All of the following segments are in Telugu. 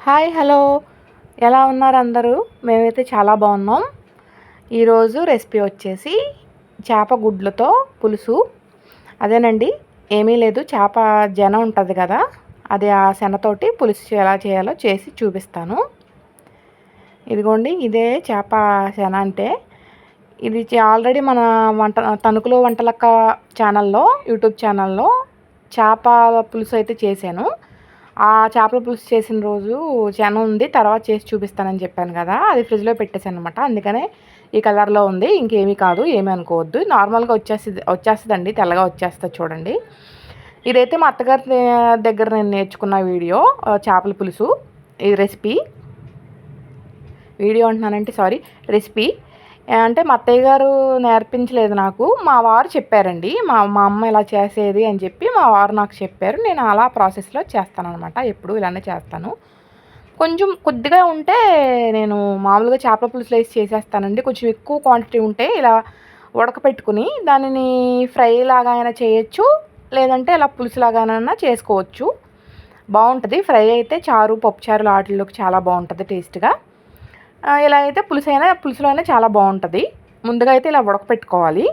హాయ్ హలో ఎలా ఉన్నారు అందరూ? మేమైతే చాలా బాగున్నాం. ఈరోజు రెసిపీ వచ్చేసి చేప గుడ్లతో పులుసు. అదేనండి, ఏమీ లేదు, చేప జన ఉంటుంది కదా, అది ఆ శనతోటి పులుసు ఎలా చేయాలో చేసి చూపిస్తాను. ఇదిగోండి, ఇదే చేప శన అంటే. ఇది ఆల్రెడీ మన తణుకులో వంటలక్క ఛానల్లో, యూట్యూబ్ ఛానల్లో చేప పులుసు అయితే చేశాను. ఆ చేపల పులుసు చేసిన రోజు శన ఉంది, తర్వాత చేసి చూపిస్తానని చెప్పాను కదా, అది ఫ్రిడ్జ్లో పెట్టేశాను అనమాట. అందుకనే ఈ కలర్లో ఉంది, ఇంకేమీ కాదు, ఏమీ అనుకోవద్దు. నార్మల్గా వచ్చేస్తుందండి, తెల్లగా వచ్చేస్తుంది చూడండి. ఇదైతే మా అత్తగారి దగ్గర నేను నేర్చుకున్న వీడియో, చేపల పులుసు. ఈ వీడియో అంటున్నానంటే సారీ, రెసిపీ. అంటే మా అత్తయ్య గారు నేర్పించలేదు నాకు, మా వారు చెప్పారండి. మా మా అమ్మ ఇలా చేసేది అని చెప్పి మా వారు నాకు చెప్పారు. నేను అలా ప్రాసెస్లో చేస్తానన్నమాట, ఎప్పుడు ఇలానే చేస్తాను. కొంచెం కొద్దిగా ఉంటే నేను మామూలుగా చేపల పులుసులో వేసి చేసేస్తానండి. కొంచెం ఎక్కువ క్వాంటిటీ ఉంటే ఇలా ఉడకపెట్టుకుని దానిని ఫ్రై లాగా అయినా చేయొచ్చు, లేదంటే ఇలా పులుసులాగానైనా చేసుకోవచ్చు. బాగుంటుంది. ఫ్రై అయితే చారు, పప్పుచారులు వాటిల్లోకి చాలా బాగుంటుంది టేస్ట్గా. ఇలా అయితే పులుసులో అయినా చాలా బాగుంటుంది. ముందుగా అయితే ఇలా ఉడకపెట్టుకోవాలి.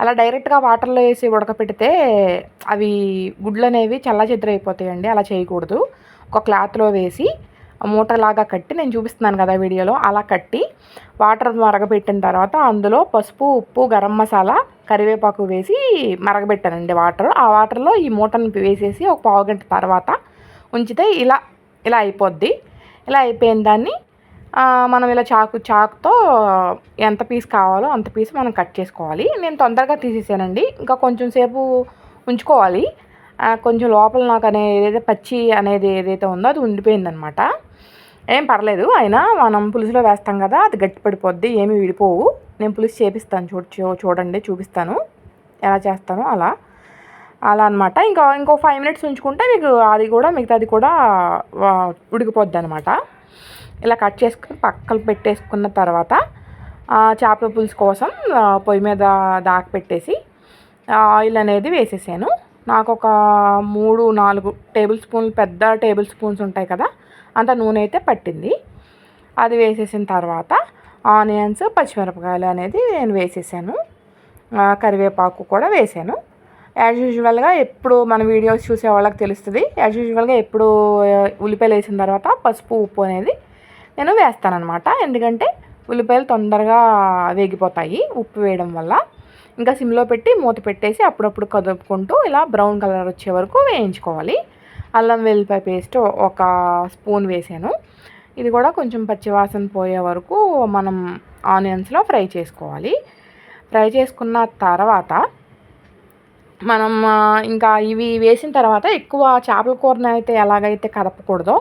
అలా డైరెక్ట్గా వాటర్లో వేసి ఉడకపెడితే అవి గుడ్లు అనేవి చల్లాచెదురైపోతాయండి. అలా చేయకూడదు. ఒక క్లాత్లో వేసి మూటలాగా కట్టి, నేను చూపిస్తున్నాను కదా వీడియోలో, అలా కట్టి వాటర్ మరగబెట్టిన తర్వాత అందులో పసుపు, ఉప్పు, గరం మసాలా, కరివేపాకు వేసి మరగబెట్టానండి వాటర్. ఆ వాటర్లో ఈ మూటను వేసేసి ఒక పావుగంట తర్వాత ఉంచితే ఇలా ఇలా అయిపోద్ది. ఇలా అయిపోయిన దాన్ని మనం ఇలా చాకుతో ఎంత పీస్ కావాలో అంత పీస్ మనం కట్ చేసుకోవాలి. నేను తొందరగా తీసేసానండి, ఇంకా కొంచెం సేపు ఉంచుకోవాలి. కొంచెం లోపల నాకు ఏదైతే పచ్చి అనేది ఏదైతే ఉందో అది ఉండిపోయిందనమాట. ఏం పర్లేదు, అయినా మనం పులుసులో వేస్తాం కదా, అది గట్టి పడిపోద్ది, ఏమి విడిపోవు. నేను పులుసు చేపిస్తాను, చూడండి, చూపిస్తాను ఎలా చేస్తానో అలా అనమాట. ఇంకో 5 మినిట్స్ ఉంచుకుంటే మీకు మిగతాది కూడా ఉడికిపోద్ది అనమాట. ఇలా కట్ చేసుకుని పక్కన పెట్టేసుకున్న తర్వాత చేపల పులుసు కోసం పొయ్యి మీద పెట్టేసి ఆయిల్ అనేది వేసేసాను. నాకు ఒక 3-4 టేబుల్ స్పూన్లు, పెద్ద టేబుల్ స్పూన్స్ ఉంటాయి కదా, అంత నూనె అయితే పట్టింది. అది వేసేసిన తర్వాత ఆనియన్స్, పచ్చిమిరపకాయలు అనేది నేను వేసేసాను. కరివేపాకు కూడా వేసాను. యాజ్ యూజువల్గా ఎప్పుడు మన వీడియోస్ చూసే వాళ్ళకి తెలుస్తుంది, యాజ్ యూజువల్గా ఎప్పుడు ఉల్లిపాయలు వేసిన తర్వాత పసుపు, ఉప్పు అనేది నేను వేస్తానన్నమాట. ఎందుకంటే ఉల్లిపాయలు తొందరగా వేగిపోతాయి ఉప్పు వేయడం వల్ల. ఇంకా సిమ్లో పెట్టి మూత పెట్టేసి అప్పుడప్పుడు కదుపుకుంటూ ఇలా బ్రౌన్ కలర్ వచ్చే వరకు వేయించుకోవాలి. అల్లం వెల్లిపాయ పేస్ట్ ఒక స్పూన్ వేసాను. ఇది కూడా కొంచెం పచ్చివాసన పోయే వరకు మనం ఆనియన్స్లో ఫ్రై చేసుకోవాలి. ఫ్రై చేసుకున్న తర్వాత మనం ఇంకా ఇవి వేసిన తర్వాత ఎక్కువ చేపల కూరని అయితే ఎలాగైతే కదపకూడదో,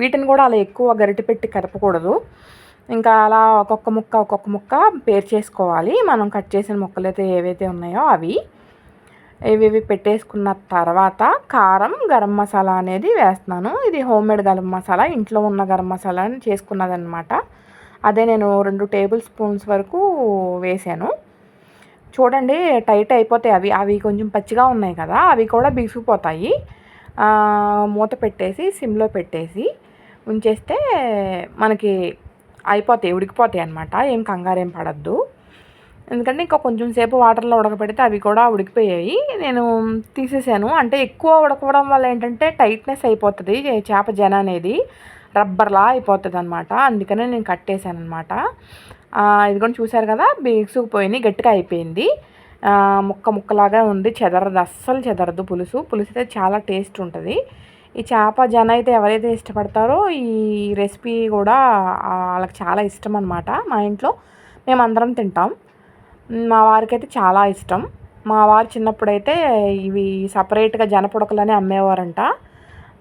వీటిని కూడా అలా ఎక్కువ గరిటె పెట్టి కదపకూడదు. ఇంకా అలా ఒక్కొక్క ముక్క పేర్ చేసుకోవాలి. మనం కట్ చేసిన ముక్కలు అయితే ఏవైతే ఉన్నాయో అవి పెట్టేసుకున్న తర్వాత కారం, గరం మసాలా అనేది వేస్తున్నాను. ఇది హోమ్మేడ్ గరం మసాలా, ఇంట్లో ఉన్న గరం మసాలాని చేసుకున్నదనమాట. అదే నేను 2 టేబుల్ స్పూన్స్ వరకు వేసాను. చూడండి, టైట్ అయిపోతాయి అవి కొంచెం పచ్చిగా ఉన్నాయి కదా, అవి కూడా బిగుసిపోతాయి. మూత పెట్టేసి సిమ్లో పెట్టేసి ఉంచేస్తే మనకి అయిపోతాయి, ఉడికిపోతాయి అనమాట. ఏం కంగారేం పడద్దు. ఎందుకంటే ఇంకా కొంచెం సేపు వాటర్లో ఉడకపెడితే అవి కూడా ఉడికిపోయాయి. నేను తీసేసాను. అంటే ఎక్కువ ఉడకవడం వల్ల ఏంటంటే టైట్నెస్ అయిపోతుంది, చేప జన అనేది రబ్బర్లా అయిపోతుంది అనమాట. అందుకనే నేను కట్టేసాను అనమాట. ఇది కూడా చూసారు కదా, బిగుసుకుపోయినాయి, గట్టిగా అయిపోయింది, ముక్కలాగా ఉంది, అస్సలు చెదరదు. పులుసు అయితే చాలా టేస్ట్ ఉంటుంది. ఈ చేప జన అయితే ఎవరైతే ఇష్టపడతారో ఈ రెసిపీ కూడా వాళ్ళకి చాలా ఇష్టం అనమాట. మా ఇంట్లో మేమందరం తింటాం. మా వారికి అయితే చాలా ఇష్టం. మా వారు చిన్నప్పుడైతే ఇవి సపరేట్గా జనపుడకలనే అమ్మేవారంట.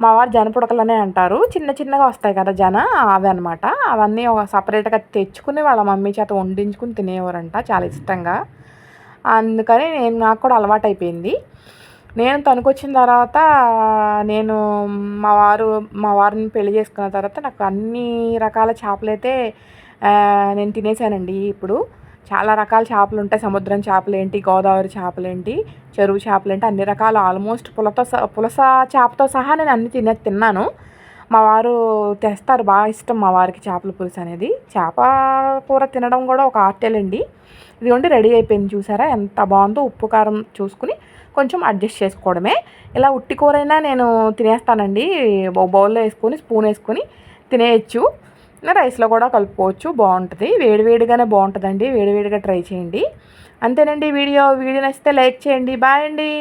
మా వారు జనపుడకలనే అంటారు, చిన్నగా వస్తాయి కదా జన, అవి అనమాట. అవన్నీ ఒక సపరేట్గా తెచ్చుకుని వాళ్ళ మమ్మీ చేత వండించుకుని తినేవారంట చాలా ఇష్టంగా. అందుకని నాకు కూడా అలవాటు అయిపోయింది. నేను తణుకొచ్చిన తర్వాత నేను మా వారిని పెళ్లి చేసుకున్న తర్వాత నాకు అన్ని రకాల చేపలైతే నేను తినేసానండి. ఇప్పుడు చాలా రకాల చేపలు ఉంటాయి. సముద్రం చేపలేంటి, గోదావరి చేపలేంటి, చెరువు చేపలేంటి, అన్ని రకాల ఆల్మోస్ట్ పులస చేపతో సహా నేను అన్ని తిన్నాను. మా వారు తెస్తారు, బాగా ఇష్టం మా వారికి చేపల పులుసు అనేది. చేప కూర తినడం కూడా ఒక ఆర్టేలండి. ఇదిగోండి రెడీ అయిపోయింది, చూసారా ఎంత బాగుందో. ఉప్పు కారం చూసుకుని కొంచెం అడ్జస్ట్ చేసుకోవడమే. ఇలా ఉట్టి కూరైనా నేను తినేస్తానండి, బౌల్లో వేసుకొని స్పూన్ వేసుకొని తినేయచ్చు. రైస్లో కూడా కలుపుకోవచ్చు, బాగుంటుంది. వేడివేడిగానే బాగుంటుందండి, వేడివేడిగా ట్రై చేయండి. అంతేనండి వీడియో నచ్చితే లైక్ చేయండి. బాయ్ అండి.